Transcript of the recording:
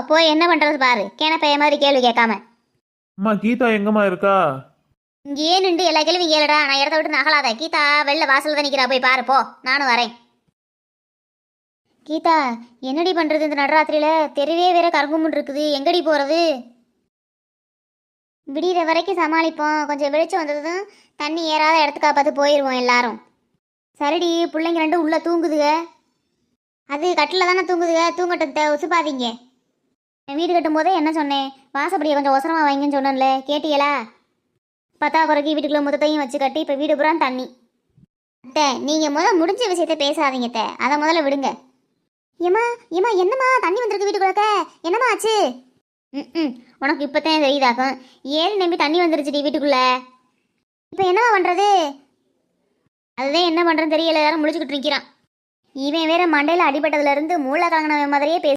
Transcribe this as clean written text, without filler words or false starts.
போய் என்ன பண்றது பாரு. கேனப்பைய மாதிரி கேள்வி கேட்காம. அம்மா கீதா எங்கம்மா இருக்கா? இங்கேயே நின்று எல்லா கேள்வியும் கேளுடா. நான் இடத்த விட்டு நகலாத. கீதா வெளில வாசல் தான் நிக்கிறா, போய் பாரு போ. நானும் வரேன். கீதா, என்னடி பண்றது இந்த நடுராத்திரியில? தெருவே வேற கருங்குமுன் இருக்குது, எங்கடி போறது? விடிகிற வரைக்கும் சமாளிப்போம். கொஞ்சம் வெளிச்சம் வந்ததும் தண்ணி ஏறாத இடத்துக்கா பார்த்து போயிடுவோம் எல்லாரும். சரிடி, பிள்ளைங்க ரெண்டும் உள்ள தூங்குதுக. அது கட்டில் தானே தூங்குதுக, தூங்கட்டும், உசுப்பாதீங்க. வீடு கட்டும் போதே என்ன சொன்னேன்? வாசப்படியை கொஞ்சம் ஒசரமாக வைங்கன்னு சொன்னேன்ல, கேட்டியலா? பத்தா குறைக்கி வீட்டுக்குள்ள மொத்தத்தையும் வச்சு கட்டி இப்போ வீடு புறான் தண்ணி. அத்தை, நீங்கள் முடிஞ்ச விஷயத்த பேசாதீங்க அத்தை, அதை முதல்ல விடுங்க. ஏமா ஏமா, என்னம்மா தண்ணி வந்திருக்கு வீட்டுக்குள்ளக்க? என்னம்மா ஆச்சு? ம் உனக்கு இப்போத்தான் தெரியுதாக்கும். ஏறி நம்பி தண்ணி வந்துருச்சுடி வீட்டுக்குள்ள. இப்போ என்னம்மா பண்ணுறது? அதுதான் என்ன பண்ணுறதுன்னு தெரியல, எல்லாரும் முடிச்சுக்கிட்டு நிற்கிறான். இவன் வேற மண்டையில் அடிபட்டதுலேருந்து மூளை கலங்கினவன் மாதிரியே